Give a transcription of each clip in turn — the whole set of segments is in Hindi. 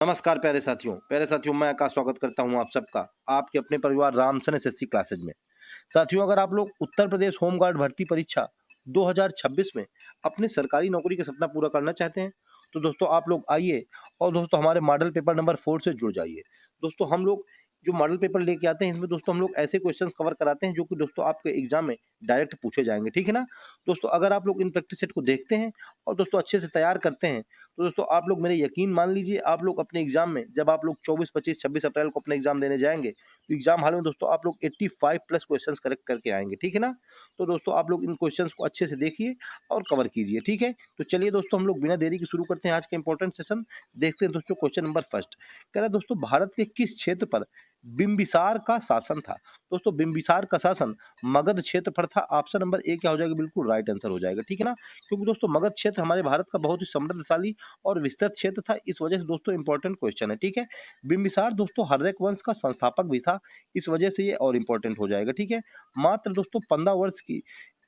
नमस्कार प्यारे साथियों मैं आकाश स्वागत करता हूं आप सबका आपके अपने परिवार रामसन एसएससी क्लासेज में। साथियों, अगर आप लोग उत्तर प्रदेश होमगार्ड भर्ती परीक्षा 2026 में अपने सरकारी नौकरी का सपना पूरा करना चाहते हैं तो दोस्तों आप लोग आइए और दोस्तों हमारे मॉडल पेपर नंबर 4 से जुड़ जाइए। दोस्तों हम लोग जो मॉडल पेपर लेके आते हैं इसमें दोस्तों हम लोग ऐसे क्वेश्चंस कवर कराते हैं जो कि दोस्तों आपके एग्जाम में डायरेक्ट पूछे जाएंगे, ठीक है ना। दोस्तों अगर आप लोग इन प्रैक्टिस सेट को देखते हैं और दोस्तों अच्छे से तैयार करते हैं तो दोस्तों आप लोग मेरे यकीन मान लीजिए, आप लोग अपने एग्जाम में जब आप लोग 24, 25, 26 अप्रैल को अपने एग्जाम देने जाएंगे तो एग्जाम हॉल में दोस्तों आप लोग 85 प्लस क्वेश्चंस करेक्ट करके आएंगे, ठीक है ना। तो दोस्तों आप लोग इन क्वेश्चंस को अच्छे से देखिए और कवर कीजिए, ठीक है। तो चलिए दोस्तों हम लोग बिना देरी के शुरू करते हैं आज का इंपॉर्टेंट सेशन। देखते हैं दोस्तों क्वेश्चन नंबर फर्स्ट। कह रहा है दोस्तों भारत के किस क्षेत्र पर बिंबिसार का शासन था। दोस्तों बिंबिसार का शासन मगध क्षेत्र पर था। ऑप्शन नंबर ए क्या हो जाएगा, बिल्कुल राइट आंसर हो जाएगा, ठीक है ना। क्योंकि दोस्तों मगध क्षेत्र हमारे भारत का बहुत ही समृद्धशाली और विस्तृत क्षेत्र था, इस वजह से दोस्तों इंपॉर्टेंट क्वेश्चन है, ठीक है। बिंबिसार दोस्तों हर्यक वंश का संस्थापक भी था, इस वजह से ये और इंपॉर्टेंट हो जाएगा, ठीक है। मात्र दोस्तों 15 वर्ष की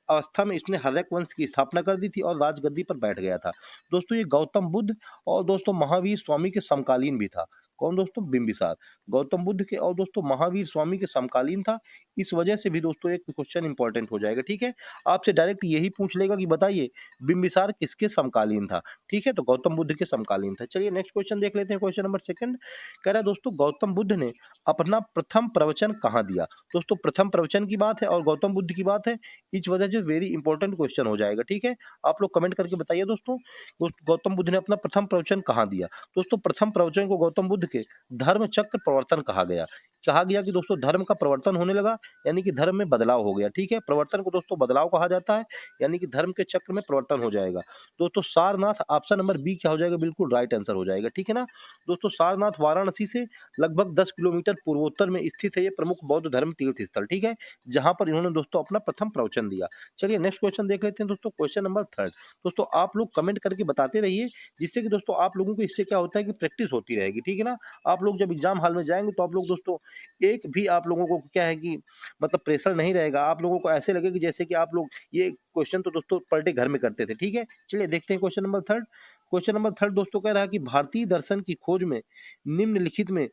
अवस्था में इसने हर्यक वंश की स्थापना कर दी थी और राजगद्दी पर बैठ गया था। दोस्तों ये गौतम बुद्ध और दोस्तों महावीर स्वामी के समकालीन भी था। कौन दोस्तों, बिंबिसार गौतम बुद्ध के और दोस्तों महावीर स्वामी के समकालीन था, इस वजह से भी दोस्तों एक क्वेश्चन इंपॉर्टेंट हो जाएगा, ठीक है। आपसे डायरेक्ट यही पूछ लेगा कि बताइए बिंबिसार किसके समकालीन था, ठीक है। तो गौतम बुद्ध के समकालीन था। चलिए नेक्स्ट क्वेश्चन देख लेते हैं, क्वेश्चन नंबर सेकंड। कह रहा है दोस्तों गौतम बुद्ध ने अपना प्रथम प्रवचन कहाँ दिया। दोस्तों प्रथम प्रवचन की बात है और गौतम बुद्ध की बात है, इस वजह से वेरी इंपॉर्टेंट क्वेश्चन हो जाएगा, ठीक है। आप लोग कमेंट करके बताइए दोस्तों गौतम बुद्ध ने अपना प्रथम प्रवचन कहाँ दिया। दोस्तों प्रथम प्रवचन को गौतम बुद्ध के धर्म चक्र प्रवर्तन कहा गया। कहा गया कि दोस्तों धर्म का प्रवर्तन होने लगा, यानी कि धर्म में बदलाव हो गया, ठीक है। प्रवर्तन को दोस्तों बदलाव कहा जाता है, यानी कि धर्म के चक्र में परिवर्तन हो जाएगा। दोस्तों सारनाथ ऑप्शन नंबर बी क्या हो जाएगा, बिल्कुल राइट आंसर हो जाएगा, ठीक है ना। दोस्तों सारनाथ वाराणसी से लगभग 10 किलोमीटर पूर्वोत्तर में स्थित है, ये प्रमुख बौद्ध धर्म तीर्थ स्थल, ठीक है, जहां पर इन्होंने दोस्तों अपना प्रथम प्रवचन दिया। चलिए नेक्स्ट क्वेश्चन देख लेते हैं दोस्तों, क्वेश्चन नंबर थर्ड। दोस्तों आप लोग कमेंट करके बताते रहिए, जिससे कि दोस्तों आप लोगों को इससे क्या होता है कि प्रैक्टिस होती रहेगी, ठीक है ना। आप लोग जब एग्जाम हॉल में जाएंगे तो आप लोग दोस्तों एक भी आप लोगों को क्या है कि मतलब प्रेशर नहीं रहेगा, आप लोगों को ऐसे लगेगा कि जैसे कि आप लोग ये क्वेश्चन तो दोस्तों पर डे घर में करते थे, ठीक है। चलिए देखते हैं question number third. Question number third दोस्तों कह रहा है कि भारतीय दर्शन की खोज में निम्नलिखित में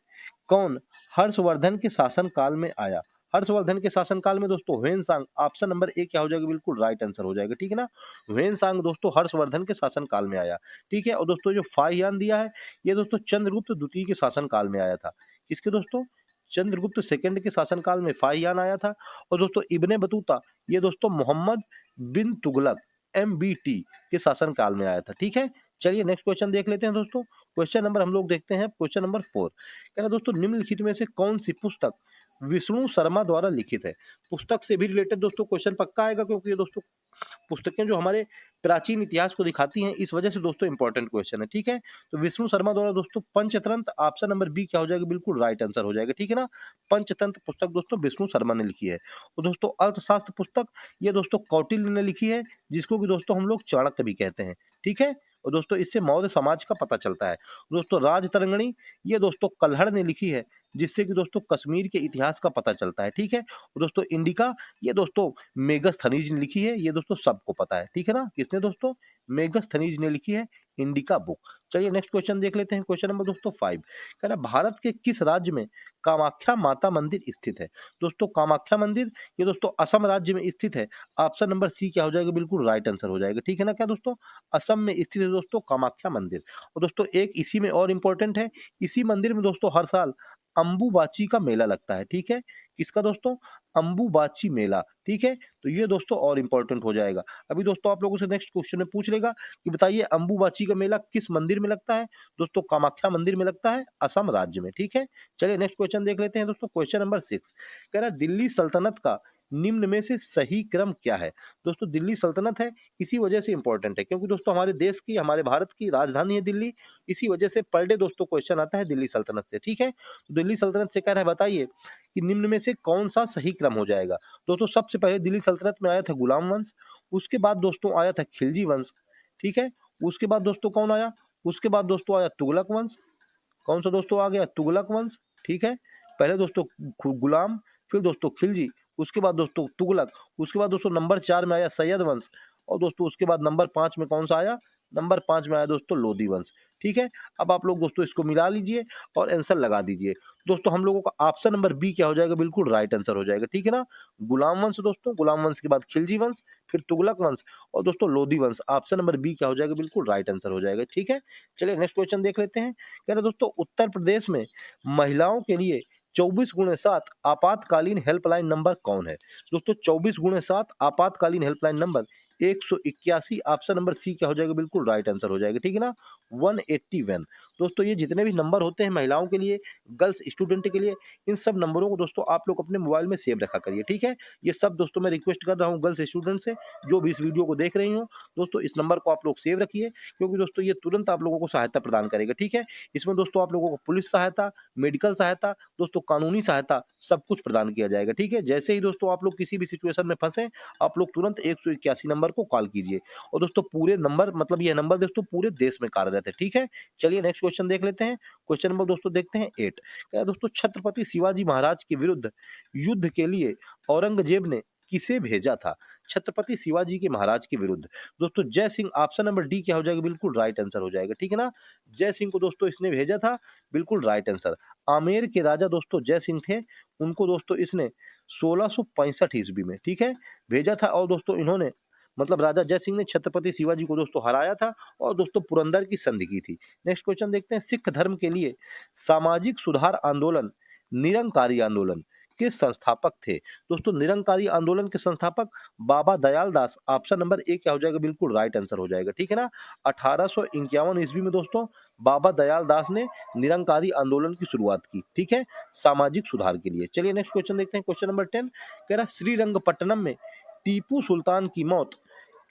कौन हर्षवर्धन के शासन काल में आया। हर्षवर्धन के शासनकाल में दोस्तों ह्वेनसांग ऑप्शन नंबर ए क्या हो जाएगा, बिल्कुल राइट आंसर हो जाएगा, ठीक है ना। ह्वेनसांग दोस्तों हर्षवर्धन के शासनकाल में आया, ठीक है। और दोस्तों जो फाहियान दिया है ये दोस्तों चंद्रगुप्त द्वितीय के शासनकाल में आया था। किसके दोस्तों, चंद्रगुप्त सेकंड के शासनकाल में फाहियान आया था। और दोस्तों इब्ने बतूता ये दोस्तों मोहम्मद बिन तुगलक MBT के शासनकाल में आया था, ठीक है। चलिए नेक्स्ट क्वेश्चन देख लेते हैं दोस्तों। क्वेश्चन नंबर हम लोग देखते हैं क्वेश्चन नंबर 4। कह रहा दोस्तों निम्नलिखित में से कौन सी पुस्तक विष्णु शर्मा द्वारा लिखित है। पुस्तक से भी रिलेटेड दोस्तों क्वेश्चन पक्का आएगा, क्योंकि ये दोस्तों पुस्तकें जो हमारे प्राचीन इतिहास को दिखाती हैं, इस वजह से दोस्तों इंपॉर्टेंट क्वेश्चन है, ठीक है। तो विष्णु शर्मा द्वारा दोस्तों पंचतंत्र ऑप्शन नंबर बी क्या हो जाएगा, बिल्कुल राइट आंसर हो जाएगा, ठीक है ना। पंचतंत्र पुस्तक दोस्तों विष्णु शर्मा ने लिखी है। और दोस्तों अर्थशास्त्र पुस्तक ये दोस्तों कौटिल्य ने लिखी है, जिसको कि दोस्तों हम लोग चाणक्य भी कहते हैं, ठीक है। और दोस्तों इससे मौर्य समाज का पता चलता है। दोस्तों राजतरंगिणी ये दोस्तों कल्हड़ ने लिखी है, जिससे कि दोस्तों कश्मीर के इतिहास का पता चलता है, ठीक है। और दोस्तों इंडिका ये दोस्तों मेगस्थनीज ने लिखी है, ये दोस्तों सबको पता है, ठीक है ना। किसने दोस्तों, मेगस्थनीज ने लिखी है इंडिका बुक। चलिए नेक्स्ट क्वेश्चन देख लेते हैं, क्वेश्चन नंबर दोस्तों 5। कह रहा भारत के किस राज्य में कामाख्या माता मंदिर स्थित है। दोस्तों कामाख्या मंदिर ये दोस्तों असम राज्य में स्थित है। ऑप्शन नंबर सी क्या हो जाएगा, बिल्कुल राइट आंसर हो जाएगा, ठीक है ना। क्या दोस्तों, असम में स्थित है दोस्तों कामाख्या मंदिर। और दोस्तों एक इसी में और इंपॉर्टेंट है, इसी मंदिर में दोस्तों हर साल अंबुबाची का मेला लगता है, ठीक है। किसका दोस्तों, अंबुबाची मेला, ठीक है। तो ये दोस्तों और इंपॉर्टेंट हो जाएगा। अभी दोस्तों आप लोगों से नेक्स्ट क्वेश्चन में पूछ लेगा कि बताइए अंबुबाची का मेला किस मंदिर में लगता है। दोस्तों कामाख्या मंदिर में लगता है, असम राज्य में, ठीक है। चलिए नेक्स्ट क्वेश्चन देख लेते हैं दोस्तों, क्वेश्चन नंबर 6। कह रहा है दिल्ली सल्तनत का निम्न में से सही क्रम क्या है। दोस्तों दिल्ली सल्तनत है, इसी वजह से इंपॉर्टेंट है, क्योंकि दोस्तों हमारे देश की, हमारे भारत की राजधानी है दिल्ली, इसी वजह से पर डे दोस्तों क्वेश्चन आता है दिल्ली सल्तनत से, ठीक है। तो दिल्ली सल्तनत से कह रहा है बताइए कि निम्न में से कौन सा सही क्रम हो जाएगा। दोस्तों सबसे पहले दिल्ली सल्तनत में आया था गुलाम वंश, उसके बाद दोस्तों आया था खिलजी वंश, ठीक है। उसके बाद दोस्तों कौन आया, उसके बाद दोस्तों आया तुगलक वंश। कौन सा दोस्तों आ गया, तुगलक वंश, ठीक है। पहले दोस्तों गुलाम, फिर दोस्तों खिलजी, उसके बाद दोस्तों तुगलक, उसके बाद दोस्तों नंबर 4 में आया सैयद वंश, और दोस्तों उसके बाद नंबर 5 में कौन सा आया, नंबर 5 में आया दोस्तों लोधी वंश। ठीक है, अब आप लोग दोस्तों इसको मिला लीजिए और आंसर लगा दीजिए। दोस्तों हम लोगों का ऑप्शन नंबर बी क्या हो जाएगा, बिल्कुल राइट आंसर हो जाएगा। ठीक है ना, गुलाम वंश दोस्तों, गुलाम वंश के बाद खिलजी वंश, फिर तुगलक वंश और दोस्तों लोधी वंश। ऑप्शन नंबर बी क्या हो जाएगा, बिल्कुल राइट आंसर हो जाएगा। ठीक है, चलिए नेक्स्ट क्वेश्चन देख लेते हैं। कह रहे दोस्तों उत्तर प्रदेश में महिलाओं के लिए 24x7 आपातकालीन हेल्पलाइन नंबर कौन है? दोस्तों 24x7 आपातकालीन helpline number 181, option number C क्या हो जाएगा, बिल्कुल राइट आंसर हो जाएगा। ठीक है ना, 181। दोस्तों ये जितने भी नंबर होते हैं महिलाओं के लिए, गर्ल्स स्टूडेंट के लिए, इन सब नंबरों को दोस्तों आप लोग अपने मोबाइल में सेव रखा करिए। ठीक है, ये सब दोस्तों मैं रिक्वेस्ट कर रहा हूँ गर्ल्स स्टूडेंट से, जो भी इस वीडियो को देख रही हो दोस्तों, इस नंबर को आप लोग सेव रखिए, क्योंकि दोस्तों ये तुरंत आप लोगों को सहायता प्रदान करेगा। ठीक है, इसमें दोस्तों आप लोगों को पुलिस सहायता, मेडिकल सहायता, दोस्तों कानूनी सहायता, सब कुछ प्रदान किया जाएगा। ठीक है, जैसे ही दोस्तों आप लोग किसी भी सिचुएशन में फंसे, आप लोग तुरंत 181 नंबर को कॉल कीजिए। और दोस्तों पूरे नंबर, मतलब यह नंबर दोस्तों पूरे देश में कार्यरत है। ठीक है, चलिए नेक्स्ट क्वेश्चन देख लेते हैं। क्वेश्चन नंबर दोस्तों देखते हैं 8। क्या दोस्तों छत्रपति शिवाजी महाराज के विरुद्ध युद्ध के लिए औरंगजेब ने किसे भेजा था? छत्रपति शिवाजी के महाराज के विरुद्ध दोस्तों जय सिंह, ऑप्शन नंबर डी क्या हो जाएगा, बिल्कुल राइट आंसर हो जाएगा। ठीक है ना, जय सिंह को दोस्तों इसने भेजा था, बिल्कुल राइट आंसर। आमेर के राजा दोस्तों जय सिंह थे, उनको दोस्तों इसने 1665 ईस्वी में, ठीक है, भेजा था। और दोस्तों इन्होंने, मतलब राजा जय सिंह ने छत्रपति शिवाजी को दोस्तों हराया था और दोस्तों पुरंदर की संधि की थी। नेक्स्ट क्वेश्चन देखते हैं। सिख धर्म के लिए सामाजिक सुधार आंदोलन निरंकारी आंदोलन के संस्थापक थे? दोस्तों निरंकारी आंदोलन के संस्थापक बाबा दयाल दास, ऑप्शन नंबर ए क्या हो जाएगा, बिल्कुल राइट आंसर हो जाएगा। ठीक है ना, 1851 ईस्वी में दोस्तों बाबा दयाल दास ने निरंकारी आंदोलन की शुरुआत की। ठीक है, सामाजिक सुधार के लिए। चलिए नेक्स्ट क्वेश्चन देखते हैं। क्वेश्चन नंबर 10 कह रहा है श्रीरंगपट्टनम में टीपू सुल्तान की मौत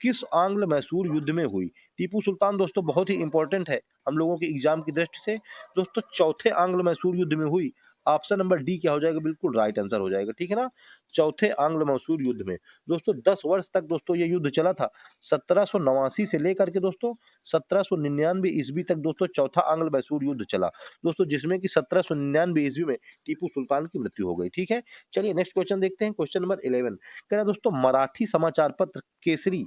किस आंग्ल मैसूर युद्ध में हुई? टीपू सुल्तान दोस्तों बहुत ही इंपॉर्टेंट है हम लोगों के एग्जाम की दृष्टि से। दोस्तों चौथे आंग्ल मैसूर युद्ध में हुई। ऑप्शन नंबर डी क्या हो जाएगा, बिल्कुल राइट आंसर हो जाएगा। ठीक है ना, चौथे आंग्ल मैसूर युद्ध में दोस्तों 10 वर्ष तक दोस्तों ये युद्ध चला था। 1789 से लेकर के दोस्तों 1799 ईस्वी तक दोस्तों चौथा आंग्ल मैसूर युद्ध चला दोस्तों, जिसमें कि 1799 ईस्वी में टीपू सुल्तान की मृत्यु हो गई। ठीक है, चलिए नेक्स्ट क्वेश्चन देखते हैं। क्वेश्चन नंबर 11 कह रहा है दोस्तों मराठी समाचार पत्र केसरी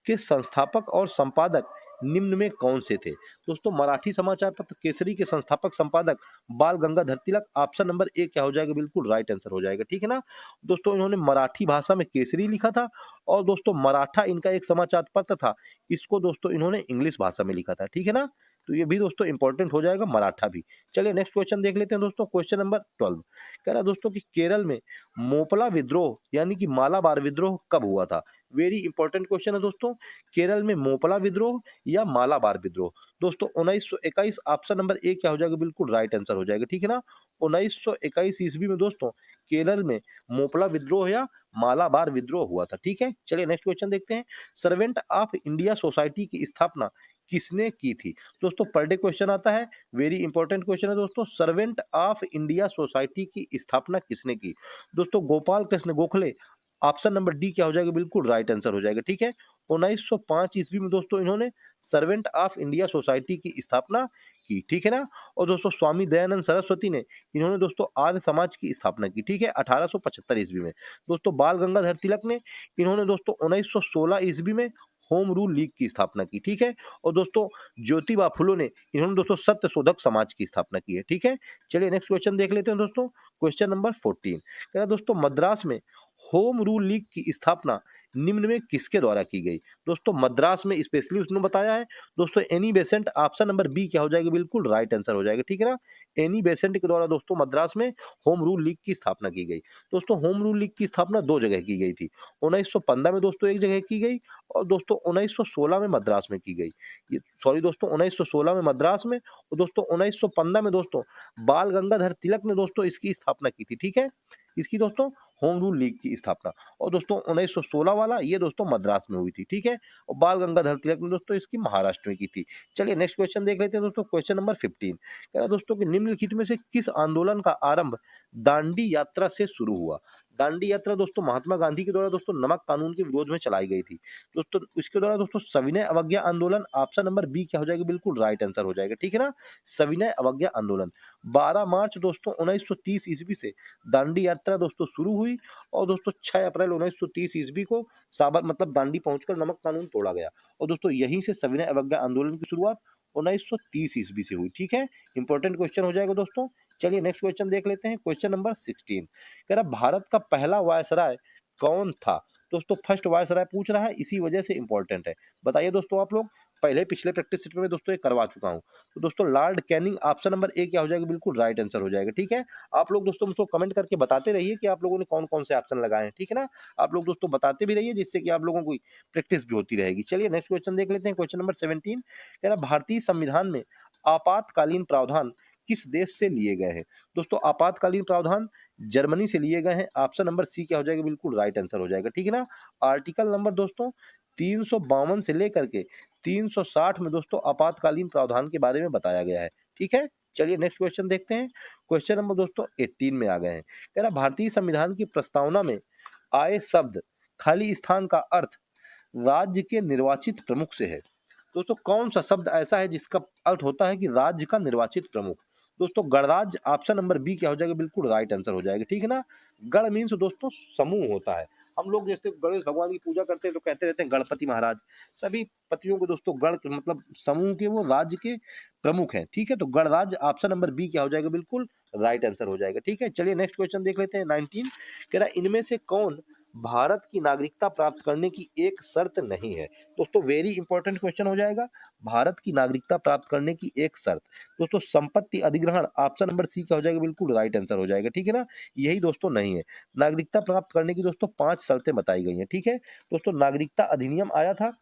के संस्थापक और संपादक निम्न में कौन से थे? दोस्तों मराठी समाचार पत्र केसरी के संस्थापक संपादक बाल Gangadhar Tilak, option number A क्या हो जाएगा, बिल्कुल राइट आंसर हो जाएगा। ठीक है ना, दोस्तों इन्होंने मराठी भाषा में केसरी लिखा था और दोस्तों मराठा इनका एक समाचार पत्र था, इसको दोस्तों इन्होंने इंग्लिश भाषा में लिखा था। ठीक है ना, तो ये भी दोस्तों इंपॉर्टेंट हो जाएगा, मराठा भी। चलिए नेक्स्ट क्वेश्चन देख लेते हैं दोस्तों। क्वेश्चन नंबर 12 कह रहा है दोस्तों कि केरल में मोपला विद्रोह यानी कि मालाबार विद्रोह कब हुआ था? वेरी इंपॉर्टेंट क्वेश्चन है दोस्तों। केरल में मोपला विद्रोह या मालाबार विद्रोह दोस्तों 1921, ऑप्शन नंबर ए क्या हो जाएगा, बिल्कुल राइट आंसर हो जाएगा। ठीक है ना, 1921 ईस्वी में दोस्तों केरल में मोपला विद्रोह या मालाबार विद्रोह हुआ था। ठीक है, चलिए नेक्स्ट क्वेश्चन देखते हैं। सर्वेंट ऑफ इंडिया सोसाइटी की स्थापना किसने की थी? दोस्तों पर डे क्वेश्चन आता है, वेरी इंपॉर्टेंट क्वेश्चन है दोस्तों। सर्वेंट ऑफ इंडिया सोसाइटी की स्थापना किसने की? दोस्तों Gopal Krishna Gokhale, option number D क्या हो जाएगा, बिल्कुल राइट आंसर हो जाएगा। ठीक है, 1905 ईस्वी में दोस्तों इन्होंने सर्वेंट ऑफ इंडिया सोसाइटी की स्थापना की। ठीक है ना, और दोस्तों स्वामी दयानंद सरस्वती ने, इन्होंने दोस्तों आर्य समाज की स्थापना की। ठीक है, 1875 ईस्वी में। दोस्तों बाल गंगाधर तिलक ने, इन्होंने दोस्तों 1916 ईस्वी में होम रूल लीग की स्थापना की। ठीक है, और दोस्तों ज्योतिबा फुले ने, इन्होंने दोस्तों सत्य शोधक समाज की स्थापना की है। ठीक है, चलिए नेक्स्ट क्वेश्चन देख लेते हैं दोस्तों। क्वेश्चन नंबर 14 कह रहा है दोस्तों मद्रास में होम रूल लीग की स्थापना निम्न में किसके द्वारा की गई? दोस्तों मद्रास में स्पेशली उसने बताया है दोस्तों Annie Besant, option number B क्या हो जाएगा, बिल्कुल राइट आंसर हो जाएगा। ठीक है ना, एनी बेसेंट के द्वारा दोस्तों मद्रास में होम रूल लीग की स्थापना की गई। दोस्तों होम रूल लीग की स्थापना दो जगह की गई थी। 1915 में दोस्तों एक जगह की गई और दोस्तों 1916 में मद्रास में की गई। ये सॉरी दोस्तों 1916 में मद्रास में और दोस्तों 1915 में दोस्तों बाल गंगाधर तिलक ने दोस्तों इसकी स्थापना की थी। ठीक है, इसकी दोस्तों होम रूल लीग की स्थापना, और दोस्तों 1916 वाला ये दोस्तों मद्रास में हुई थी। ठीक है, और बाल गंगाधर तिलक ने दोस्तों इसकी महाराष्ट्र में की थी। चलिए नेक्स्ट क्वेश्चन देख लेते हैं दोस्तों। क्वेश्चन नंबर 15 कह रहा है दोस्तों कि निम्नलिखित में से किस आंदोलन का आरंभ दांडी यात्रा से शुरू हुआ? दांडी यात्रा दोस्तों महात्मा गांधी के द्वारा दोस्तों नमक कानून के विरोध में चलाई गई थी। दोस्तों इसके द्वारा दोस्तों सविनय अवज्ञा आंदोलन, ऑप्शन नंबर बी क्या हो जाएगा, बिल्कुल राइट आंसर हो जाएगा, ठीक है ना। सविनय अवज्ञा आंदोलन 12 मार्च दोस्तों 1930 ईस्वी से दांडी यात्रा दोस्तों शुरू हुई और दोस्तों 6 अप्रैल 1930 ईस्वी को साबर मतलब दांडी पहुंचकर नमक कानून तोड़ा गया और दोस्तों यहीं से सविनय अवज्ञा आंदोलन की शुरुआत 1930 ईस्वी से हुई, ठीक है। इंपॉर्टेंट क्वेश्चन हो जाएगा दोस्तों। चलिए नेक्स्ट क्वेश्चन देख लेते हैं, क्वेश्चन नंबर 16 कह रहा भारत का पहला वायसराय कौन था। दोस्तों फर्स्ट वायसराय पूछ रहा है, इसी वजह से इंपॉर्टेंट है। बताइए दोस्तों आप लोग, पहले पिछले प्रैक्टिस सेट में दोस्तों ये करवा चुका हूं। तो दोस्तों Lord Canning, option number A क्या हो जाएगा, बिल्कुल राइट आंसर हो जाएगा, ठीक है। आप लोग दोस्तों मुझको कमेंट करके बताते रहिए कि आप लोगों ने कौन कौन से ऑप्शन लगाए हैं, ठीक है ना। आप लोग दोस्तों बताते भी रहिए जिससे कि आप लोगों को प्रैक्टिस भी होती रहेगी। चलिए नेक्स्ट क्वेश्चन देख लेते हैं, क्वेश्चन नंबर 17 कह रहा भारतीय संविधान में आपातकालीन प्रावधान किस देश से लिए गए हैं। दोस्तों आपातकालीन प्रावधान जर्मनी से लिए गए हैं, ऑप्शन नंबर सी क्या हो जाएगा, बिल्कुल राइट आंसर हो जाएगा, ठीक है ना। आर्टिकल नंबर दोस्तों 352 से लेकर के 360 में दोस्तों आपातकालीन प्रावधान के बारे में बताया गया है, ठीक है। चलिए नेक्स्ट क्वेश्चन देखते हैं, क्वेश्चन नंबर दोस्तों 18 में आ गए हैं। कह रहा भारतीय संविधान की प्रस्तावना में आए शब्द खाली स्थान का अर्थ राज्य के निर्वाचित प्रमुख से है। दोस्तों कौन सा शब्द ऐसा है जिसका अर्थ होता है कि राज्य का निर्वाचित प्रमुख। दोस्तों गणराज्य, ऑप्शन नंबर बी क्या हो जाएगा, बिल्कुल राइट आंसर हो जाएगा, ठीक है ना। गण मीन्स दोस्तों समूह होता है। हम लोग जैसे गणेश भगवान की पूजा करते हैं तो कहते रहते हैं गणपति महाराज। सभी पतियों को दोस्तों गण मतलब समूह के वो राज्य के प्रमुख हैं, ठीक है। तो गणराज्य ऑप्शन नंबर बी क्या हो जाएगा, बिल्कुल राइट आंसर हो जाएगा, ठीक है। चलिए नेक्स्ट क्वेश्चन देख लेते हैं 19 कह रहा इनमें से कौन भारत की नागरिकता प्राप्त करने की एक शर्त नहीं है। दोस्तों वेरी इंपॉर्टेंट क्वेश्चन हो जाएगा, भारत की नागरिकता प्राप्त करने की एक शर्त। दोस्तों संपत्ति अधिग्रहण, ऑप्शन नंबर सी क्या हो जाएगा, बिल्कुल राइट आंसर हो जाएगा, ठीक है ना। यही दोस्तों नहीं है। नागरिकता प्राप्त करने की दोस्तों 5 शर्तें बताई गई हैं, ठीक है। दोस्तों नागरिकता अधिनियम आया था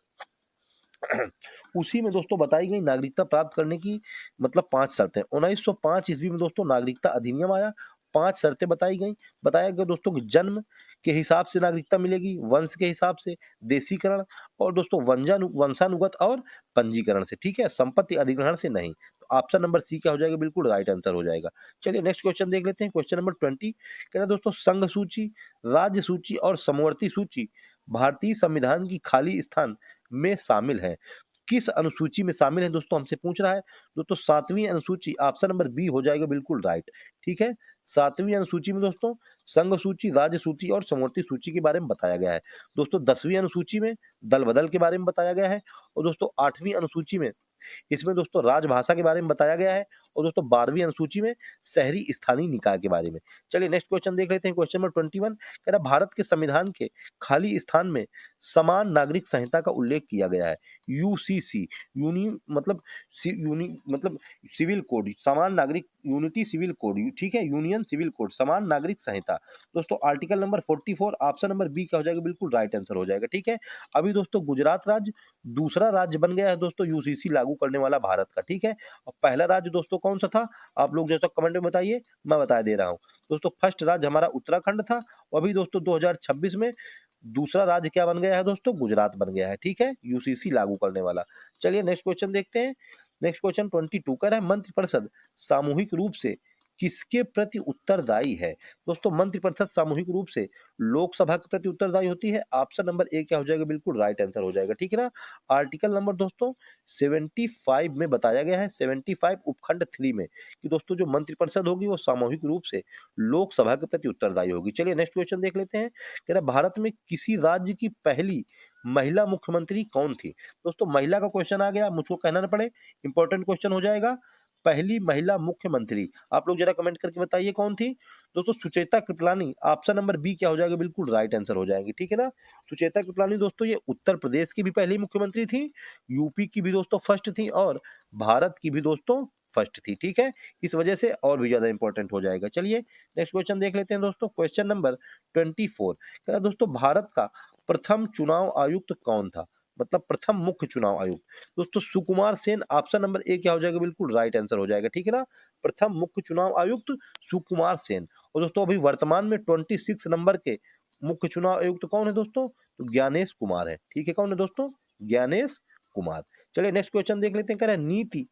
उसी में दोस्तों बताई गई नागरिकता प्राप्त करने की मतलब 5 शर्तें। 1905 ईस्वी में दोस्तों नागरिकता अधिनियम आया, 5 शर्तें बताई गई। बताया गया दोस्तों कि जन्म के हिसाब से नागरिकता मिलेगी, वंश के हिसाब से, देशीकरण और दोस्तों वंशानुगत और पंजीकरण से, ठीक है। संपत्ति अधिग्रहण से नहीं। तो ऑप्शन नंबर सी क्या हो जाएगा, बिल्कुल राइट आंसर हो जाएगा। चलिए नेक्स्ट क्वेश्चन देख लेते हैं, क्वेश्चन नंबर 20 कह रहा है दोस्तों संघ सूची, राज्य सूची और समवर्ती सूची भारतीय संविधान की खाली स्थान में शामिल है। किस अनुसूची में शामिल है दोस्तों, हमसे पूछ रहा है। दोस्तों 7वीं अनुसूची, ऑप्शन नंबर बी हो जाएगा, बिल्कुल राइट, ठीक है। 7वीं अनुसूची में दोस्तों संघ सूची, राज्य सूची और समवर्ती सूची के बारे में बताया गया है। दोस्तों 10वीं अनुसूची में दल बदल के बारे में बताया गया है और दोस्तों 8वीं अनुसूची में इसमें दोस्तों राजभाषा के बारे में बताया गया है और दोस्तों 12वीं अनुसूची में शहरी स्थानीय निकाय के बारे में। चलिए नेक्स्ट क्वेश्चन देख लेते हैं, क्वेश्चन नंबर 21 कह रहा भारत के संविधान के खाली स्थान में समान नागरिक संहिता का उल्लेख किया गया है। यूसीसी यूनि मतलब यूनि मतलब सिविल कोड, समान नागरिक यूनिटी सिविल कोड, ठीक है, यूनियन सिविल कोड, समान नागरिक संहिता। दोस्तों article number 44, option number B क्या हो जाएगा, बिल्कुल राइट आंसर हो जाएगा, ठीक है। अभी दोस्तों गुजरात राज्य दूसरा राज्य बन गया है दोस्तों यूसीसी लागू करने वाला भारत का, ठीक है। और पहला राज्य दोस्तों कौन सा था, आप लोग जैसा कमेंट में बताइए, मैं बता दे रहा हूँ। दोस्तों फर्स्ट राज्य हमारा उत्तराखंड था और अभी दोस्तों 2026 में दूसरा राज्य क्या बन गया है दोस्तों, गुजरात बन गया है, ठीक है, यूसीसी लागू करने वाला। चलिए नेक्स्ट क्वेश्चन देखते हैं, नेक्स्ट क्वेश्चन 22 का है मंत्रिपरिषद सामूहिक रूप से किसके प्रति उत्तरदायी है। दोस्तों मंत्रिपरिषद सामूहिक रूप से लोकसभा के प्रति उत्तरदायी होती है, ऑप्शन नंबर ए क्या हो जाएगा, बिल्कुल राइट आंसर हो जाएगा, ठीक है ना। आर्टिकल नंबर दोस्तों 75 में बताया गया है, 75 उपखंड 3 में कि दोस्तों जो मंत्रिपरिषद होगी वो सामूहिक रूप से लोकसभा के प्रति उत्तरदायी होगी। चलिए नेक्स्ट क्वेश्चन देख लेते हैं, कह रहा भारत में किसी राज्य की पहली महिला मुख्यमंत्री कौन थी। दोस्तों महिला का क्वेश्चन आ गया, मुझको कहना ना पड़े, इंपॉर्टेंट क्वेश्चन हो जाएगा। पहली महिला मुख्यमंत्री आप लोग जरा कमेंट करके बताइए कौन थी। दोस्तों Sucheta Kripalani, option number B क्या हो जाएगा, बिल्कुल राइट आंसर हो जाएगी, ठीक है ना। सुचेता कृपलानी दोस्तों ये उत्तर प्रदेश की भी पहली मुख्यमंत्री थी, यूपी की भी दोस्तों फर्स्ट थी और भारत की भी दोस्तों फर्स्ट थी, ठीक है। इस वजह से और भी ज्यादा इंपॉर्टेंट हो जाएगा। चलिए नेक्स्ट क्वेश्चन देख लेते हैं दोस्तों, क्वेश्चन नंबर 24 कह रहा दोस्तों भारत का प्रथम चुनाव आयुक्त कौन था, मतलब प्रथम मुख्य चुनाव आयुक्त। दोस्तों Sukumar Sen, option number A क्या हो जाएगा, बिल्कुल राइट आंसर हो जाएगा, ठीक है ना। प्रथम मुख्य चुनाव आयुक्त सुकुमार सेन। और दोस्तों अभी वर्तमान में 26 नंबर के मुख्य चुनाव आयुक्त कौन है दोस्तों, तो ज्ञानेश कुमार है, ठीक है। कौन है दोस्तों, ज्ञानेश कुमार। चलिए नेक्स्ट क्वेश्चन देख लेते हैं, कह रहा है नीति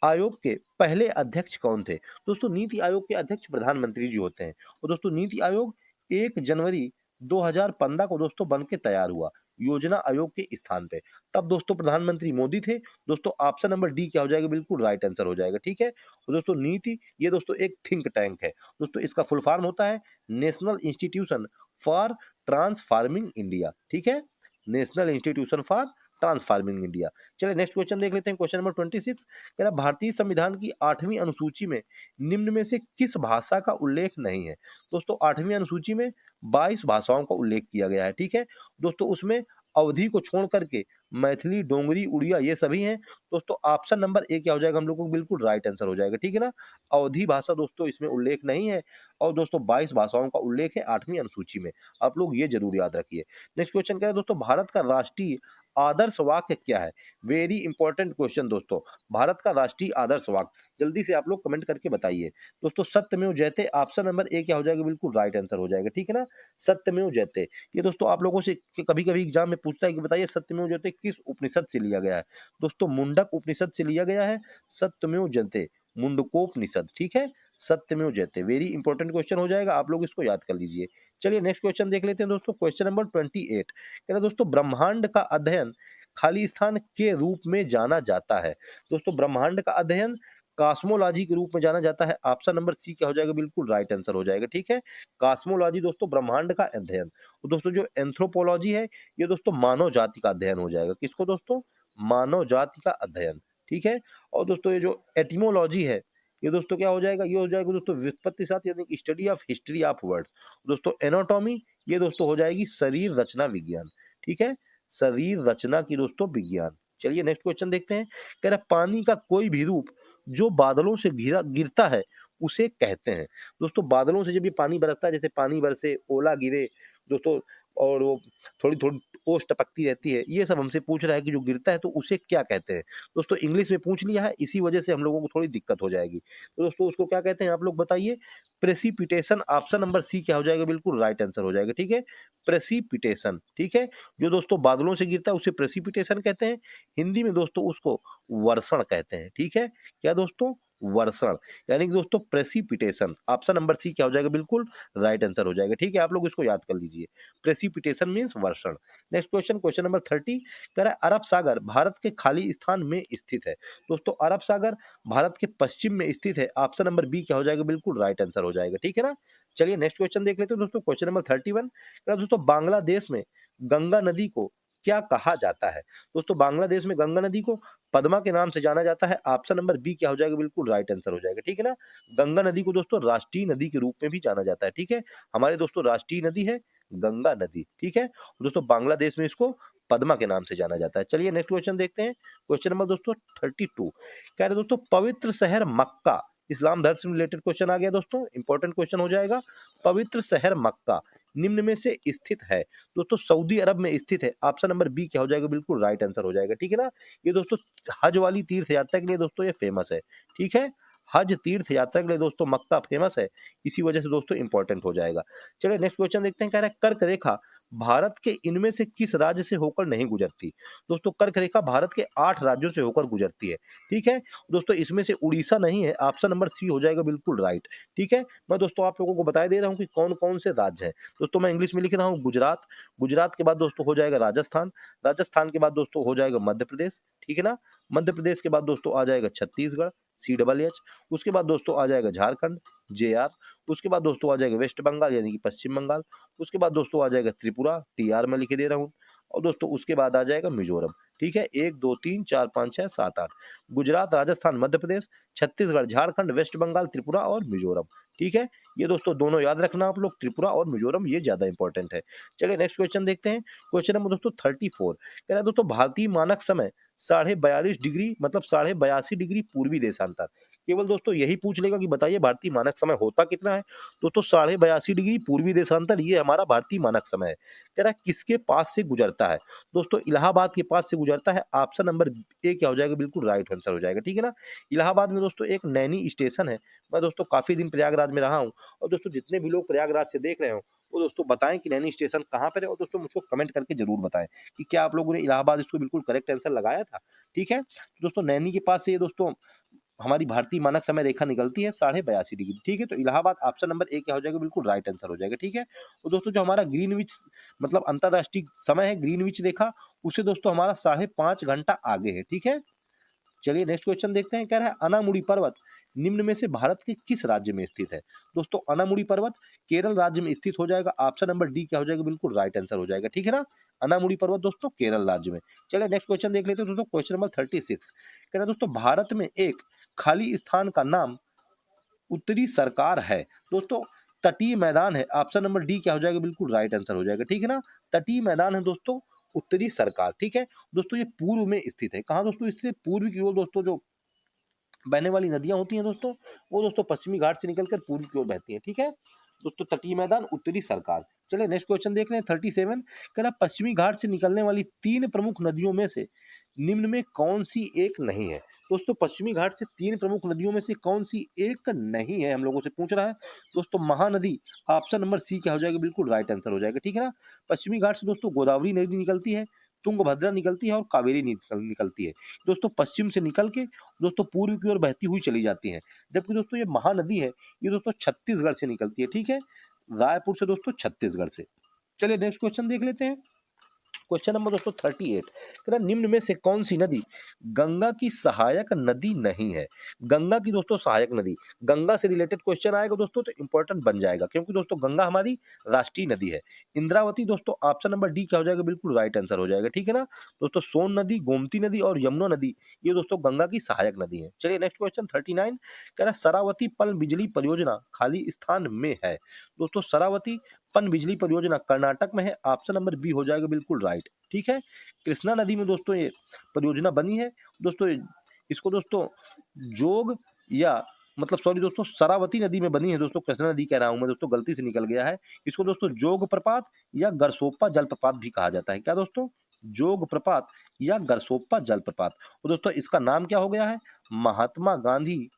आयोग के पहले अध्यक्ष कौन थे। दोस्तों नीति आयोग के अध्यक्ष प्रधानमंत्री जी होते हैं और दोस्तों नीति आयोग 1 जनवरी 2015 को दोस्तों बन के तैयार हुआ योजना आयोग के स्थान पे। तब दोस्तों प्रधानमंत्री मोदी थे। दोस्तों ऑप्शन नंबर डी क्या हो जाएगा? बिल्कुल राइट आंसर हो जाएगा। ठीक है। तो दोस्तों नीति ये दोस्तों एक थिंक टैंक है। दोस्तों इसका फुल फॉर्म होता है national institution for transforming India. ठीक है। National institution for transforming India. चलिए नेक्स्ट क्वेश्चन देख लेते हैं। क्वेश्चन नंबर 26 कह रहा भारतीय संविधान की 8वीं अनुसूची में निम्न में से किस भाषा का उल्लेख नहीं है? दोस्तों 8वीं अनुसूची में 22 भाषाओं का उल्लेख किया गया है। ठीक है। दोस्तों उसमें अवधि को छोड़ करके मैथिली, डोंगरी, उड़िया ये सभी हैं। दोस्तों ऑप्शन नंबर ए क्या हो जाएगा? हम लोग को बिल्कुल राइट आंसर हो जाएगा। ठीक है ना। अवधि भाषा दोस्तों इसमें उल्लेख नहीं है और दोस्तों 22 भाषाओं का उल्लेख है 8वीं अनुसूची में। आप लोग ये जरूर याद रखिए। नेक्स्ट क्वेश्चन क्या है दोस्तों? भारत का राष्ट्रीय आदर्श वाक्य क्या है? वेरी इंपॉर्टेंट क्वेश्चन दोस्तों। भारत का राष्ट्रीय आदर्श वाक्य जल्दी से आप लोग कमेंट करके बताइए। दोस्तों सत्यमेव जयते ऑप्शन नंबर ए क्या हो जाएगा? बिल्कुल राइट आंसर हो जाएगा। ठीक है ना। सत्यमेव जयते ये दोस्तों आप लोगों से कभी कभी एग्जाम में पूछता है कि बताइए सत्यमेव जयते किस उपनिषद से लिया गया है? दोस्तों मुंडक उपनिषद से लिया गया है सत्यमेव जयते, मुंडकोपनिषद। ठीक है। सत्यमेव जयते वेरी इंपॉर्टेंट क्वेश्चन हो जाएगा। आप लोग इसको याद कर लीजिए। चलिए नेक्स्ट क्वेश्चन देख लेते हैं दोस्तों। क्वेश्चन नंबर 28 कह रहा दोस्तों ब्रह्मांड का अध्ययन खाली स्थान के रूप में जाना जाता है? दोस्तों ब्रह्मांड का अध्ययन कॉस्मोलॉजी के रूप में जाना जाता है। ऑप्शन नंबर सी क्या हो जाएगा? बिल्कुल राइट आंसर हो जाएगा। ठीक है। कॉस्मोलॉजी दोस्तों ब्रह्मांड का अध्ययन। और दोस्तों जो एंथ्रोपोलॉजी है ये दोस्तों मानव जाति का अध्ययन हो जाएगा। किसको दोस्तों? मानव जाति का अध्ययन। ठीक है। और दोस्तों ये जो एटिमोलॉजी है ये दोस्तों क्या हो जाएगा? ये हो जाएगा दोस्तों व्युत्पत्ति शास्त्र यानी कि study of history of words. दोस्तों एनाटॉमी ये दोस्तों हो जाएगी शरीर रचना विज्ञान। ठीक है। शरीर रचना की दोस्तों विज्ञान। चलिए नेक्स्ट क्वेश्चन देखते हैं। कह रहा पानी का कोई भी रूप जो बादलों से घिरा गिरता है उसे कहते हैं? दोस्तों बादलों से जब ये पानी बरसता है जैसे पानी बरसे, ओला गिरे दोस्तों और वो थोड़ी थोड़ी ओस टपकती रहती है, ये सब हमसे पूछ रहा है कि जो गिरता है तो उसे क्या कहते हैं? दोस्तों इंग्लिश में पूछ लिया है इसी वजह से हम लोगों को थोड़ी दिक्कत हो जाएगी। तो दोस्तों उसको क्या कहते हैं आप लोग बताइए? प्रेसिपिटेशन। ऑप्शन नंबर सी क्या हो जाएगा? बिल्कुल राइट आंसर हो जाएगा। ठीक है। प्रेसिपिटेशन। ठीक है। जो दोस्तों बादलों से गिरता है उसे प्रेसिपिटेशन कहते हैं। हिंदी में दोस्तों उसको वर्षण कहते हैं। ठीक है। क्या दोस्तों? वर्षण यानी कि दोस्तों प्रेसिपिटेशन। ऑप्शन नंबर सी क्या हो जाएगा? बिल्कुल राइट आंसर हो जाएगा। ठीक है। आप लोग इसको याद कर लीजिए। प्रेसिपिटेशन मीन्स वर्षण। नेक्स्ट क्वेश्चन क्वेश्चन नंबर 30 कह रहा है अरब सागर भारत के खाली स्थान में स्थित है? दोस्तों अरब सागर भारत के पश्चिम में स्थित है। ऑप्शन नंबर बी क्या हो जाएगा? बिल्कुल राइट आंसर हो जाएगा। ठीक है ना। चलिए नेक्स्ट क्वेश्चन देख लेते हैं दोस्तों। क्वेश्चन नंबर 31 कह रहा है दोस्तों बांग्लादेश में गंगा नदी को क्या कहा जाता है? दोस्तों बांग्लादेश में गंगा नदी को पद्मा के नाम से जाना जाता है। ऑप्शन नंबर बी क्या हो जाएगा? बिल्कुल राइट आंसर हो जाएगा। ठीक है ना। गंगा नदी को दोस्तों राष्ट्रीय नदी के रूप में भी जाना जाता है। ठीक है। हमारे दोस्तों राष्ट्रीय नदी है गंगा नदी। ठीक है। दोस्तों बांग्लादेश में इसको पद्मा के नाम से जाना जाता है। चलिए नेक्स्ट क्वेश्चन देखते हैं। क्वेश्चन नंबर दोस्तों 32 कह रहे दोस्तों पवित्र शहर मक्का इस्लाम धर्म से रिलेटेड क्वेश्चन आ गया दोस्तों। इंपॉर्टेंट क्वेश्चन हो जाएगा। पवित्र शहर मक्का निम्न में से स्थित है? दोस्तों सऊदी अरब में स्थित है। ऑप्शन नंबर बी क्या हो जाएगा? बिल्कुल राइट आंसर हो जाएगा। ठीक है ना। ये दोस्तों हज वाली तीर्थ यात्रा के लिए दोस्तों ये फेमस है। ठीक है। हज तीर्थ यात्रा के लिए दोस्तों मक्का फेमस है। इसी वजह से दोस्तों इंपॉर्टेंट हो जाएगा। चलिए नेक्स्ट क्वेश्चन देखते हैं। कह रहा है कर्क रेखा भारत के इनमें से किस राज्य से होकर नहीं गुजरती? दोस्तों कर्क रेखा भारत के 8 राज्यों से होकर गुजरती है। ठीक है। दोस्तों इसमें से उड़ीसा नहीं है। ऑप्शन नंबर सी हो जाएगा बिल्कुल राइट। ठीक है। मैं दोस्तों आप लोगों को बता दे रहा हूं कि कौन कौन से राज्य हैं। दोस्तों मैं इंग्लिश में लिख रहा हूं गुजरात। गुजरात के बाद दोस्तों हो जाएगा राजस्थान। राजस्थान के बाद दोस्तों हो जाएगा मध्य प्रदेश। ठीक है ना। मध्य प्रदेश के बाद दोस्तों आ जाएगा छत्तीसगढ़ CWH। उसके बाद दोस्तों आ जाएगा झारखंड JR। उसके बाद दोस्तों आ जाएगा वेस्ट बंगाल यानी कि पश्चिम बंगाल। उसके बाद दोस्तों आ जाएगा त्रिपुरा TR में लिखे दे रहा हूँ। और दोस्तों उसके बाद आ जाएगा मिजोरम। ठीक है। 1 2 3 4 5 6 7 8 गुजरात, राजस्थान, मध्य प्रदेश, छत्तीसगढ़, झारखंड, वेस्ट बंगाल, त्रिपुरा और मिजोरम। ठीक है। ये दोस्तों दोनों याद रखना आप लोग, त्रिपुरा और मिजोरम ये ज्यादा इंपॉर्टेंट है। चलिए नेक्स्ट क्वेश्चन देखते हैं। क्वेश्चन नंबर दोस्तों 34 कह रहा है दोस्तों भारतीय मानक समय 42.5 डिग्री मतलब 82.5 डिग्री पूर्वी देशांतर। केवल दोस्तों यही पूछ लेगा कि बताइए भारतीय मानक समय होता कितना है? दोस्तों 82.5 डिग्री पूर्वी देशांतर ये हमारा भारतीय मानक समय है। कह रहा है किसके पास से गुजरता है? दोस्तों इलाहाबाद के पास से गुजरता है। ऑप्शन नंबर ए क्या हो जाएगा? बिल्कुल राइट आंसर हो जाएगा। ठीक है ना। इलाहाबाद में दोस्तों एक नैनी स्टेशन है। मैं दोस्तों काफी दिन प्रयागराज में रहा हूँ और दोस्तों जितने भी लोग प्रयागराज से देख रहे हो वो दोस्तों बताएं कि नैनी स्टेशन कहाँ पर है और दोस्तों मुझको कमेंट करके जरूर बताएं कि क्या आप लोगों ने इलाहाबाद इसको बिल्कुल करेक्ट आंसर लगाया था। ठीक है। दोस्तों नैनी के पास से ये दोस्तों हमारी भारतीय मानक समय रेखा निकलती है 82.5 डिग्री। ठीक है, तो इलाहाबाद ऑप्शन नंबर ए क्या हो जाएगा, बिल्कुल राइट आंसर हो जाएगा। ठीक है, तो दोस्तों जो हमारा ग्रीनविच मतलब अंतरराष्ट्रीय समय है ग्रीनविच रेखा, उससे दोस्तों हमारा 5.5 घंटा आगे है। ठीक है, चलिए नेक्स्ट क्वेश्चन देखते हैं। कह रहा है अनामुड़ी पर्वत निम्न में से भारत के किस राज्य में स्थित है। दोस्तों अनामुड़ी पर्वत केरल राज्य में स्थित हो जाएगा। ऑप्शन नंबर डी क्या हो जाएगा, बिल्कुल राइट आंसर हो जाएगा। ठीक है ना, अनामुड़ी पर्वत दोस्तों केरल राज्य में। चलिए नेक्स्ट क्वेश्चन देख लेते हैं दोस्तों, क्वेश्चन नंबर 36। कह रहा है दोस्तों भारत में एक खाली स्थान का नाम उत्तरी सरकार है। दोस्तों तटीय मैदान है। ऑप्शन नंबर डी क्या हो जाएगा, बिल्कुल राइट आंसर हो जाएगा। ठीक है ना, तटीय मैदान है दोस्तों उत्तरी सरकार। ठीक है दोस्तों, ये पूर्व में स्थित है। कहाँ दोस्तों स्थित है, पूर्व की ओर दोस्तों। जो बहने वाली नदियां होती हैं दोस्तों, वो दोस्तों पश्चिमी घाट से निकलकर पूर्व की ओर बहती हैं। ठीक है दोस्तों, तटीय मैदान उत्तरी सरकार। चलिए नेक्स्ट क्वेश्चन देख रहे हैं 37। कह रहा पश्चिमी घाट से निकलने वाली 3 प्रमुख नदियों में से निम्न में कौन सी एक नहीं है। दोस्तों पश्चिमी घाट से 3 प्रमुख नदियों में से कौन सी एक नहीं है, हम लोगों से पूछ रहा है। दोस्तों महानदी ऑप्शन नंबर सी क्या हो जाएगा, बिल्कुल राइट आंसर हो जाएगा। ठीक है ना, पश्चिमी घाट से दोस्तों गोदावरी नदी निकलती है, तुंगभद्रा निकलती है और कावेरी निकलती है। दोस्तों पश्चिम से निकल के दोस्तों पूर्व की ओर बहती हुई चली जाती हैं। जबकि दोस्तों ये महानदी है, ये दोस्तों छत्तीसगढ़ से निकलती है। ठीक है, रायपुर से दोस्तों छत्तीसगढ़ से। चलिए नेक्स्ट क्वेश्चन देख लेते हैं। क्वेश्चन नंबर दोस्तों 38। कह रहा निम्न में से कौन सी नदी गंगा की सहायक नदी नहीं है। गंगा की दोस्तों सहायक नदी, गंगा से रिलेटेड क्वेश्चन आएगा दोस्तों तो इंपॉर्टेंट बन जाएगा, क्योंकि दोस्तों गंगा हमारी राष्ट्रीय नदी है। इंद्रावती दोस्तों ऑप्शन नंबर डी क्या हो जाएगा, बिल्कुल राइट आंसर हो जाएगा। ठीक है ना दोस्तों, सोन नदी, गोमती नदी और यमुना नदी ये दोस्तों गंगा की सहायक नदी है। चलिए नेक्स्ट क्वेश्चन 39। कह रहा शरावती पन बिजली परियोजना खाली स्थान में है। दोस्तों शरावती पन बिजली परियोजना कर्नाटक में है। ऑप्शन नंबर बी हो जाएगा बिल्कुल राइट। ठीक है, कृष्णा नदी में दोस्तों ये परियोजना बनी है। दोस्तों इसको दोस्तों जोग या मतलब सॉरी दोस्तों शरावती नदी में बनी है। दोस्तों कृष्णा नदी कह रहा हूं मैं, दोस्तों गलती से निकल गया है। इसको दोस्तों जोग प्रपात या गरसोप्पा जलप्रपात भी कहा जाता है। क्या दोस्तों, जोग प्रपात या गरसोप्पा जलप्रपात। और दोस्तों इसका नाम क्या हो गया है, महात्मा गांधी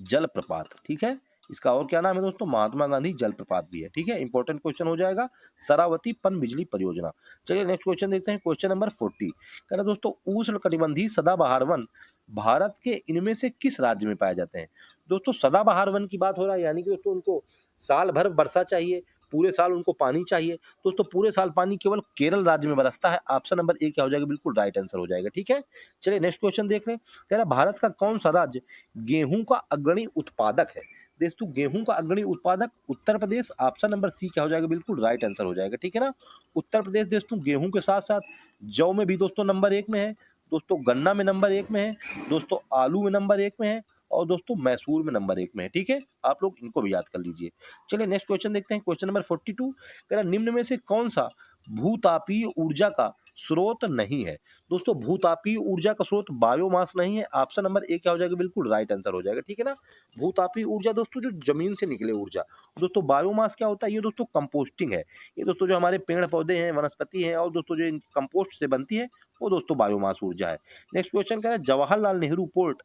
जलप्रपात। ठीक है, इसका और क्या नाम है दोस्तों, महात्मा गांधी जलप्रपात भी है। ठीक है, इंपॉर्टेंट क्वेश्चन हो जाएगा शरावती पन बिजली परियोजना। चलिए नेक्स्ट क्वेश्चन देखते हैं, क्वेश्चन नंबर 40। कह रहा दोस्तों उष्णकटिबंधीय सदाबहार वन भारत के इनमें से किस राज्य में पाए जाते हैं। दोस्तों सदाबहार वन की बात हो रहा है, यानी कि दोस्तों उनको साल भर वर्षा चाहिए, पूरे साल उनको पानी चाहिए। दोस्तों पूरे साल पानी केवल केरल राज्य में बरसता है। ऑप्शन नंबर ए क्या हो जाएगा, बिल्कुल राइट आंसर हो जाएगा। ठीक है, चलिए नेक्स्ट क्वेश्चन देख रहे हैं। कह रहा भारत का कौन सा राज्य गेहूं का अग्रणी उत्पादक है। दोस्तों गेहूं का अग्रणी उत्पादक Uttar Pradesh. Option number C क्या हो जाएगा, बिल्कुल राइट आंसर हो जाएगा। ठीक है ना, उत्तर प्रदेश दोस्तों गेहूं के साथ साथ जौ में भी दोस्तों नंबर 1 में है, दोस्तों गन्ना में नंबर 1 में है, दोस्तों आलू में नंबर 1 में है और दोस्तों मैसूर में नंबर 1 में है। ठीक है, आप लोग इनको भी याद कर लीजिए। चलिए नेक्स्ट क्वेश्चन देखते हैं, क्वेश्चन नंबर 42। कह रहा निम्न में से कौन सा भूतापीय ऊर्जा का स्रोत नहीं है। दोस्तों भूतापीय ऊर्जा का स्रोत बायोमास नहीं है। ऑप्शन नंबर ए क्या हो जाएगा, बिल्कुल राइट आंसर हो जाएगा। ठीक है ना, भूतापीय ऊर्जा दोस्तों जो जमीन से निकले ऊर्जा। दोस्तों बायोमास क्या होता है, ये दोस्तों कंपोस्टिंग है। ये दोस्तों जो हमारे पेड़ पौधे हैं, वनस्पति हैं और दोस्तों जो कंपोस्ट से बनती है वो दोस्तों बायोमास ऊर्जा है। नेक्स्ट क्वेश्चन कह रहा है जवाहरलाल नेहरू पोर्ट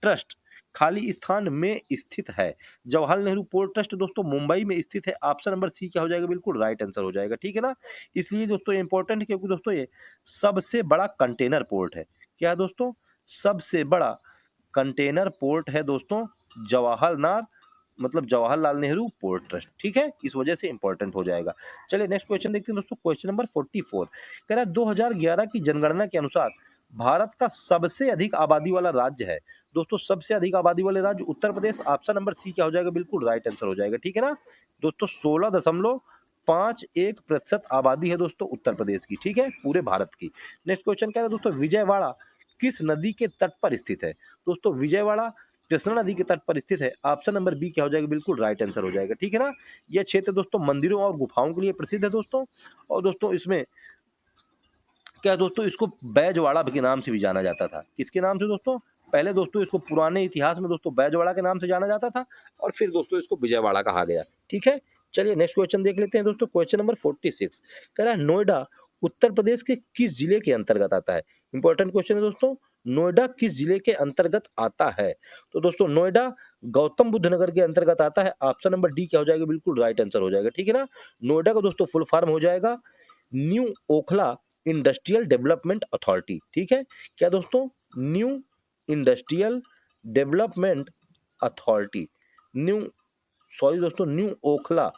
ट्रस्ट खाली स्थान में स्थित है। जवाहरलाल नेहरू पोर्ट ट्रस्ट दोस्तों मुंबई में स्थित है। ऑप्शन नंबर सी क्या हो जाएगा, बिल्कुल राइट आंसर हो जाएगा। ठीक है ना, इसलिए दोस्तों ये इंपॉर्टेंट है क्योंकि दोस्तों ये सबसे बड़ा कंटेनर पोर्ट है। क्या है दोस्तों, सबसे बड़ा कंटेनर पोर्ट है दोस्तों जवाहरलाल मतलब जवाहरलाल नेहरू पोर्ट ट्रस्ट। ठीक है, इस वजह से इंपॉर्टेंट हो जाएगा। चलिए नेक्स्ट क्वेश्चन देखते हैं दोस्तों, क्वेश्चन नंबर 44। कह रहा है 2011 की जनगणना के अनुसार भारत का सबसे अधिक आबादी वाला राज्य है। दोस्तों सबसे अधिक आबादी वाले राज्य Uttar Pradesh. Option number C क्या हो जाएगा, बिल्कुल राइट आंसर हो जाएगा। ठीक है ना दोस्तों, 16.51% आबादी है दोस्तों उत्तर प्रदेश की। ठीक है, पूरे भारत की। नेक्स्ट क्वेश्चन कह रहा है दोस्तों विजयवाड़ा किस नदी के तट पर स्थित है। दोस्तों विजयवाड़ा कृष्णा नदी के तट पर स्थित है। ऑप्शन नंबर बी क्या हो जाएगा, बिल्कुल राइट आंसर हो जाएगा। ठीक है ना, यह क्षेत्र दोस्तों मंदिरों और गुफाओं के लिए प्रसिद्ध है दोस्तों। और दोस्तों इसमें क्या दोस्तों इसको बैजवाड़ा के नाम से भी जाना जाता था। किसके नाम से दोस्तों, पहले दोस्तों इसको पुराने इतिहास में दोस्तों बैजवाड़ा के नाम से जाना जाता था और फिर दोस्तों इसको विजयवाड़ा कहा गया। ठीक है, चलिए नेक्स्ट क्वेश्चन देख लेते हैं दोस्तों, क्वेश्चन नंबर 46। कह रहा है नोएडा उत्तर प्रदेश के किस जिले के अंतर्गत आता है। इंपॉर्टेंट क्वेश्चन है दोस्तों, नोएडा किस जिले के अंतर्गत आता है। तो दोस्तों नोएडा गौतम बुद्ध नगर के अंतर्गत आता है। ऑप्शन नंबर डी क्या हो जाएगा, बिल्कुल राइट आंसर हो जाएगा। ठीक है ना, नोएडा का दोस्तों फुल फॉर्म हो जाएगा new Okhla industrial development authority. ठीक है, क्या दोस्तों, new industrial development authority, new sorry दोस्तों, new Okhla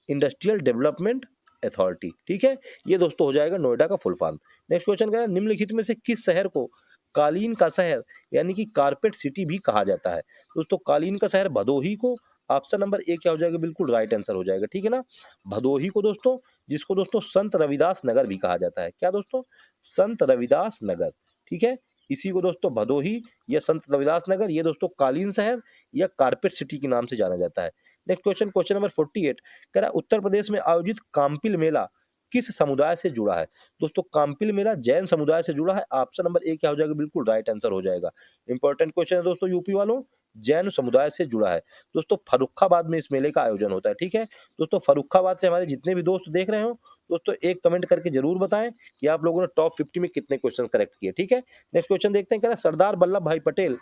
industrial development authority. ठीक है, ये दोस्तों हो जाएगा नोएडा का फुल फॉर्म। नेक्स्ट क्वेश्चन कह रहा है निम्नलिखित में से किस शहर को कालीन का शहर यानी कि कारपेट सिटी भी कहा जाता है। दोस्तों कालीन का शहर भदोही को, ऑप्शन नंबर ए क्या हो जाएगा, बिल्कुल राइट आंसर हो जाएगा। ठीक है ना, भदोही को दोस्तों, जिसको दोस्तों संत रविदास नगर भी कहा जाता है। क्या दोस्तों, संत रविदास नगर। ठीक है, इसी को दोस्तों भदोही या संत रविदास नगर, ये दोस्तों कालीन शहर या कारपेट सिटी के नाम से जाना जाता है। नेक्स्ट क्वेश्चन, क्वेश्चन नंबर 48 कह रहा है उत्तर प्रदेश में आयोजित काम्पिल मेला किस समुदाय से जुड़ा है। दोस्तों काम्पिल मेला जैन समुदाय से जुड़ा है। ऑप्शन नंबर ए क्या हो जाएगा, बिल्कुल राइट आंसर हो जाएगा। इंपॉर्टेंट क्वेश्चन है दोस्तों यूपी वालों, जैन समुदाय से जुड़ा है। दोस्तों फर्रुखाबाद में इस मेले का आयोजन होता है। ठीक है दोस्तों, फर्रुखाबाद से हमारे जितने भी दोस्त देख रहे हो दोस्तों, एक कमेंट करके जरूर बताएं कि आप लोगों ने टॉप 50 में कितने क्वेश्चन करेक्ट किए। ठीक है, नेक्स्ट क्वेश्चन देखते हैं। कह रहा है सरदार वल्लभ भाई पटेल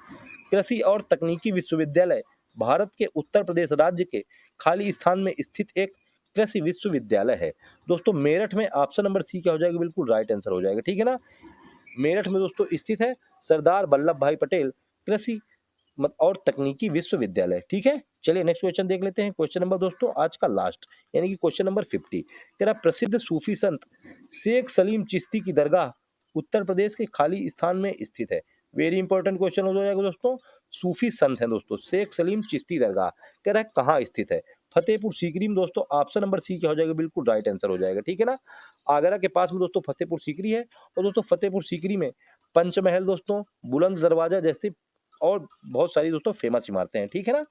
कृषि और तकनीकी विश्वविद्यालय भारत के उत्तर प्रदेश राज्य के खाली स्थान में स्थित एक कृषि विश्वविद्यालय है। दोस्तों मेरठ में, ऑप्शन नंबर सी क्या हो जाएगा, बिल्कुल राइट आंसर हो जाएगा। ठीक है ना, मेरठ में दोस्तों स्थित है सरदार वल्लभ भाई पटेल कृषि और तकनीकी विश्वविद्यालय। ठीक है, चलिए नेक्स्ट क्वेश्चन देख लेते हैं। क्वेश्चन नंबर दोस्तों आज का लास्ट यानी कि क्वेश्चन नंबर 50 कह रहा प्रसिद्ध सूफी संत शेख सलीम चिश्ती की दरगाह उत्तर प्रदेश के खाली स्थान में स्थित है। वेरी इंपॉर्टेंट क्वेश्चन हो जाएगा दोस्तों, सूफी संत है दोस्तों शेख सलीम चिश्ती दरगाह, कह रहा है कहाँ स्थित है। फतेहपुर सीकरी में दोस्तों, ऑप्शन नंबर सी क्या हो जाएगा, बिल्कुल राइट आंसर हो जाएगा। ठीक है ना, आगरा के पास में दोस्तों फतेहपुर सीकरी है। और दोस्तों फतेहपुर सीकरी में पंचमहल दोस्तों, बुलंद दरवाजा जैसे और बहुत सारी दोस्तों फेमस इमारतें हैं। ठीक है ना,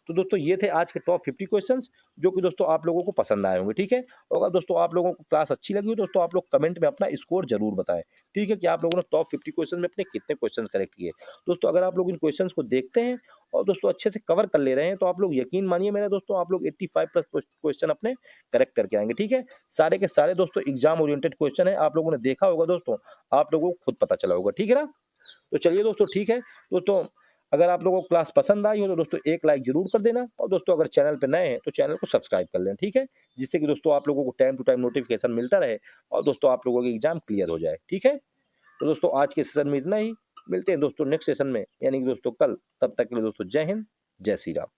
तो दोस्तों ये थे आज के टॉप 50 क्वेश्चंस जो कि दोस्तों आप लोगों को पसंद आए होंगे। ठीक है, और अगर दोस्तों आप लोगों को क्लास अच्छी लगी हो दोस्तों, आप लोग कमेंट में अपना स्कोर जरूर बताएं। ठीक है, कि आप लोगों ने टॉप 50 क्वेश्चन में अपने कितने क्वेश्चन करेक्ट किए। दोस्तों अगर आप लोग इन क्वेश्चंस को देखते हैं और दोस्तों अच्छे से कवर कर ले रहे हैं तो आप लोग यकीन मानिए मेरा दोस्तों, आप लोग 85 प्लस क्वेश्चन अपने करेक्ट करके आएंगे। ठीक है, सारे के सारे दोस्तों एग्जाम ओरिएंटेड क्वेश्चन है, आप लोगों ने देखा होगा दोस्तों, आप लोगों को खुद पता चला होगा। ठीक है ना, तो चलिए दोस्तों, ठीक है दोस्तों, अगर आप लोगों को क्लास पसंद आई हो तो दोस्तों एक लाइक जरूर कर देना, और दोस्तों अगर चैनल पे नए हैं तो चैनल को सब्सक्राइब कर लें। ठीक है, जिससे कि दोस्तों आप लोगों को टाइम टू टाइम नोटिफिकेशन मिलता रहे और दोस्तों आप लोगों की एग्जाम क्लियर हो जाए। ठीक है, तो दोस्तों आज के सेशन में इतना ही, मिलते हैं दोस्तों नेक्स्ट सेशन में यानी कि दोस्तों कल, तब तक के लिए दोस्तों जय हिंद, जय श्री राम।